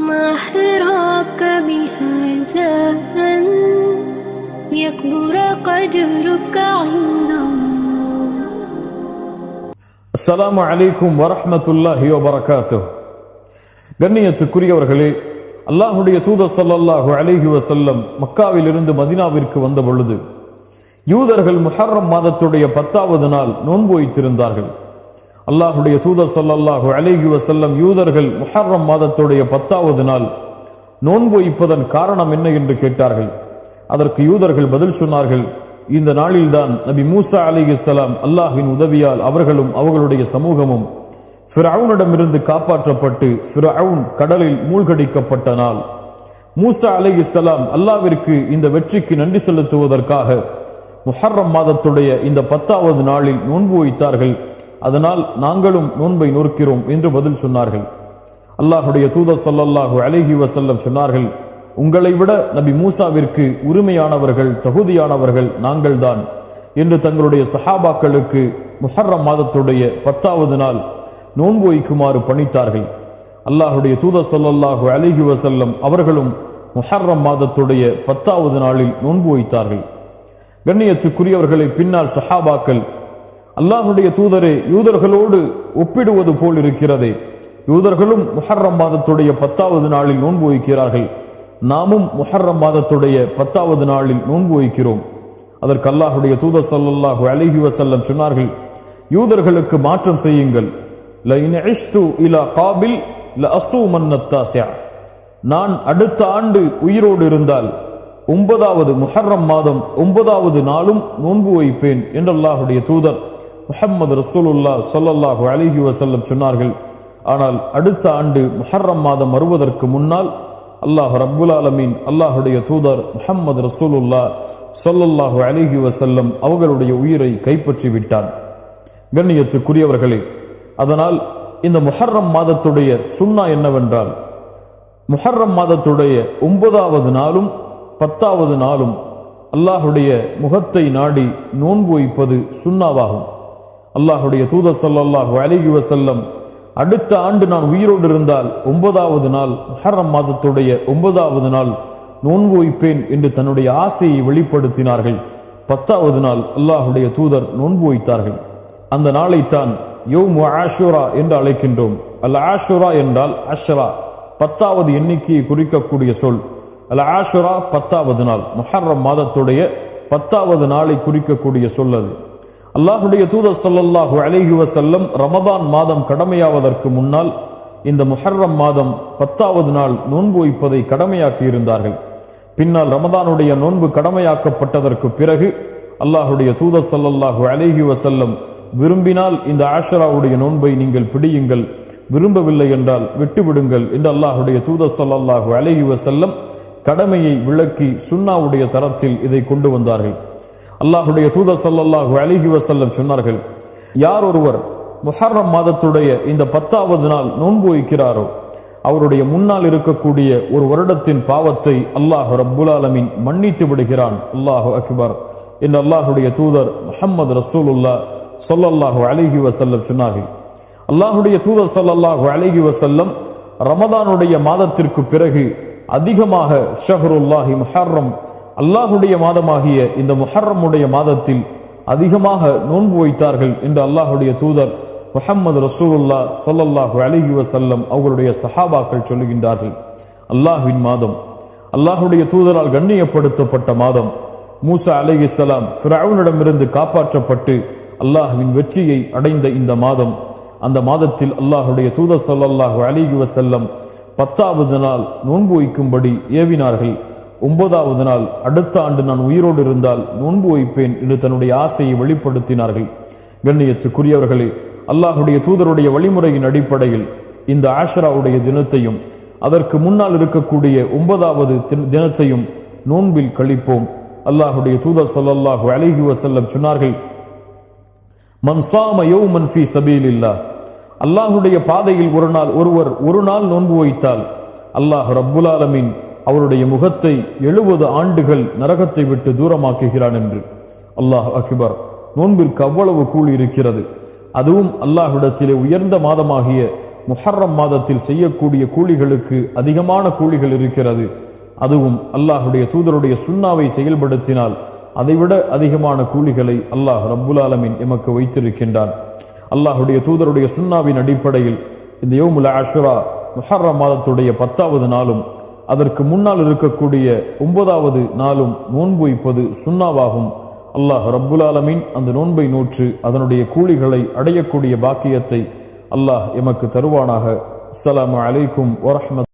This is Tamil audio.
ما حراك بهذا أن يكبر قدرك عند الله. السلام عليكم ورحمة الله وبركاته. கண்ணியத்துக்குரியவர்களே, அல்லாஹுடைய தூதர் ஸல்லல்லாஹு அலைஹி வஸல்லம் மக்காவிலிருந்து மதீனாவிற்கு வந்த பொழுது யூதர்கள் முஹர்ரம் மாதத்துடைய 10வது நாள் நோன்பு வைத்திருந்தார்கள். அல்லாஹுடைய தூதர் ஸல்லல்லாஹு அலைஹி வஸல்லம் யூதர்கள் முஹர்ரம் மாதத்துடைய 10வது நாள் நோன்பு வைப்பதன் காரணம் என்ன என்று கேட்டார்கள். அதற்கு யூதர்கள் பதில் சொன்னார்கள், இந்த நாளில்தான் நபி மூசா அலைஹிஸ்ஸலாம் அல்லாஹ்வின் உதவியால் அவர்களும் அவர்களுடைய சமூகமும் ஃபிரௌனிடமிருந்து காப்பாற்றப்பட்டு ஃபிரௌன் கடலில் மூழ்கடிக்கப்பட்ட நாள். மூசா அலைஹிஸ்ஸலாம் அல்லாஹ்விற்கு இந்த வெற்றிக்கு நன்றி செலுத்துவதற்காக முஹர்ரம் மாதத்துடைய இந்த 10வது நாளில் நோன்பு வைத்தார்கள். அதனால் நாங்களும் நோன்பை நோக்கிறோம் என்று பதில் சொன்னார்கள். அல்லாஹுடைய தூதர் ஸல்லல்லாஹு அலைஹி வஸல்லம் சொன்னார்கள், உங்களை விட நபி மூசாவிற்கு உரிமையானவர்கள் தகுதியானவர்கள் நாங்கள்தான் என்று தங்களுடைய சஹாபாக்களுக்கு முஹர்ரம் மாதத்துடைய 10வது நாள் நோன்பு வைக்குமாறு பணித்தார்கள். அல்லாஹுடைய தூதர் ஸல்லல்லாஹு அலைஹி வஸல்லம் அவர்களும் முஹர்ரம் மாதத்துடைய 10வது நாளில் நோன்பு வைத்தார்கள். கண்ணியத்துக்குரியவர்களை பின்னால் சஹாபாக்கள், அல்லாஹுடைய தூதரே, யூதர்களோடு ஒப்பிடுவது போல் இருக்கிறதே, யூதர்களும் முஹர்ரம் மாதத்துடைய 10வது நாளில் நோன்பு வைக்கிறார்கள், நாமும் முஹர்ரம் மாதத்துடைய 10வது நாளில் நோன்பு வைக்கிறோம். அதற்கு அல்லாஹுடைய தூதர் ஸல்லல்லாஹு அலைஹி வஸல்லம் சொன்னார்கள், யூதர்களுக்கு மாற்றம் செய்யுங்கள். லஇன் இஷ்து இலா காபில் லஅஸூமன்ன தாஸிஅ, நான் அடுத்த ஆண்டு உயிரோடு இருந்தால் 9வது முஹர்ரம் மாதம் 9வது நாளும் நோன்பு வைப்பேன் என்று அல்லாஹுடைய தூதர் முஹம்மது ரசூலுல்லாஹ் ஸல்லல்லாஹு அலைஹி வஸல்லம் சொன்னார்கள். ஆனால் அடுத்த ஆண்டு முஹர்ரம் மாதம் வருவதற்கு முன்னால் அல்லாஹ் ரப்புல் ஆலமீன் அல்லாஹுடைய தூதர் முஹம்மது ரசூலுல்லாஹ் ஸல்லல்லாஹு அலைஹி வஸல்லம் அவர்களுடைய உயிரை கைப்பற்றி விட்டான். கண்ணியத்துக்குரியவர்களே, அதனால் இந்த முஹர்ரம் மாதத்துடைய சுன்னா என்னவென்றால், முஹர்ரம் மாதத்துடைய 9வது நாளும் 10வது நாளும் அல்லாஹுடைய முகத்தை நாடி நோன்பு வைப்பது சுன்னாவாகும். அல்லாஹுடைய தூதர் ஸல்லல்லாஹு அலைஹி வஸல்லம் அடுத்த ஆண்டு நான் உயிரோடு இருந்தால் 9வது நாள் முஹர்ரம் மாதத்துடைய 9வது நாள் நோன்பு வைப்பேன் என்று தன்னுடைய ஆசையை வெளிப்படுத்தினார்கள். 10வது நாள் அல்லாஹுடைய தூதர் நோன்பு வைத்தார்கள். அந்த நாளைத்தான் யௌமு ஆஷுரா என்று அழைக்கின்றோம். அல் ஆஷுரா என்றால் அஷ்ரா, 10வது எண்ணிக்கையை குறிக்கக்கூடிய சொல். அல் ஆஷுரா 10வது நாள், முஹர்ரம் மாதத்துடைய 10வது நாளை குறிக்கக்கூடிய சொல் அது. அல்லாஹுடைய தூதர் ஸல்லல்லாஹு அலைஹி வஸல்லம் ரமதான் மாதம் கடமையாவதற்கு முன்னால் இந்த முஹர்ரம் மாதம் 10வது நாள் நோன்பு வைப்பதை கடமையாக்கி இருந்தார்கள். பின்னால் ரமதானுடைய நோன்பு கடமையாக்கப்பட்டதற்கு பிறகு அல்லாஹுடைய தூதர் ஸல்லல்லாஹு அலைஹி வஸல்லம் விரும்பினால் இந்த ஆஷராவுடைய நோன்பை நீங்கள் பிடியுங்கள், விரும்பவில்லை என்றால் விட்டுவிடுங்கள் என்று அல்லாஹுடைய தூதர் ஸல்லல்லாஹு அலைஹி வஸல்லம் கடமையை விளக்கி சுன்னாவுடைய தரத்தில் இதை கொண்டு வந்தார்கள். அல்லாஹுடைய தூதர் ஸல்லல்லாஹு அலைஹி வஸல்லம் சொன்னார்கள், யார் ஒருவர் முஹர்ரம் மாதத்துடைய இந்த 10வது நாள் நோன்பு வைக்கிறாரோ அவருடைய முன்னால் இருக்கக்கூடிய ஒரு வருடத்தின் பாவத்தை அல்லாஹ் ரப்புல் ஆலமீன் மன்னித்து விடுகிறான். அல்லாஹு அக்பர் என்று அல்லாஹுடைய தூதர் முஹம்மது ரசூலுல்லாஹ் ஸல்லல்லாஹு அலைஹி வஸல்லம் சொன்னார்கள். அல்லாஹுடைய தூதர் ஸல்லல்லாஹு அலைஹி வஸல்லம் ரமதானுடைய மாதத்திற்கு பிறகு அதிகமாக ஷஹ்ருல்லாஹி முஹர்ரம், அல்லாஹுடைய மாதமாகிய இந்த முஹர்ரமுடைய மாதத்தில் அதிகமாக நோன்பு வைத்தார்கள் என்று அல்லாஹுடைய தூதர் முஹம்மது ரசூலுல்லாஹ் ஸல்லல்லாஹு அலைஹி வஸல்லம் அவர்களுடைய சஹாபாக்கள் சொல்லுகின்றார்கள். அல்லாஹ்வின் மாதம், அல்லாஹுடைய தூதரால் கண்ணியப்படுத்தப்பட்ட மாதம், மூசா அலைஹிஸ்ஸலாம் ஃபிரௌனிடமிருந்து காப்பாற்றப்பட்டு அல்லாஹ்வின் வெற்றியை அடைந்த இந்த மாதம், அந்த மாதத்தில் அல்லாஹுடைய தூதர் ஸல்லல்லாஹு அலைஹி வஸல்லம் 10வது நாள் நோன்பு வைக்கும்படி ஏவினார்கள். 9வது நாள் அடுத்த ஆண்டு நான் உயிரோடு இருந்தால் நோன்பு வைப்பேன் என்று தன்னுடைய ஆசையை வெளிப்படுத்தினார்கள். கண்ணியத்துக்குரியவர்களே, அல்லாஹுடைய தூதருடைய வழிமுறையின் அடிப்படையில் இந்த ஆஷராவுடைய தினத்தையும் அதற்கு முன்னால் இருக்கக்கூடிய 9வது தினத்தையும் நோன்பில் கழிப்போம். அல்லாஹுடைய தூதர் ஸல்லல்லாஹு அலைஹி வஸல்லம் சொன்னார்கள், மன் ஸாம யௌமன் ஃபீ ஸபீலில்லாஹ், அல்லாஹுடைய பாதையில் ஒரு நாள் நோன்பு வைத்தால் அல்லாஹ் ரப்புல் ஆலமீன் அவருடைய முகத்தை 70 ஆண்டுகள் நரகத்தை விட்டு தூரமாக்குகிறான் என்று. அல்லாஹ் அக்பர். நோன்பிற்கு அவ்வளவு கூலி இருக்கிறது. அதுவும் அல்லாஹ்விடத்திலே உயர்ந்த மாதமாகிய முஹர்ரம் மாதத்தில் செய்யக்கூடிய கூலிகளுக்கு அதிகமான கூலிகள் இருக்கிறது. அதுவும் அல்லாஹுடைய தூதருடைய சுன்னாவை செயல்படுத்தினால் அதைவிட அதிகமான கூலிகளை அல்லாஹ் ரப்புல் ஆலமீன் எமக்கு வைத்திருக்கின்றான். அல்லாஹுடைய தூதருடைய சுன்னாவின் அடிப்படையில் இந்த யௌமுல் ஆஷுரா முஹர்ரம் மாதத்துடைய 10வது நாளும் அதற்கு முன்னால் இருக்கக்கூடிய 9வது நாளும் நோன்பு வைப்பது சுன்னாவாகும். அல்லாஹ் ரப்புல் ஆலமீன் அந்த நோன்பை நோற்று அதனுடைய கூலிகளை அடையக்கூடிய பாக்கியத்தை அல்லாஹ் எமக்கு தருவானாக. அஸ்ஸலாமு அலைக்கும் வரஹ்மத்துல்லாஹி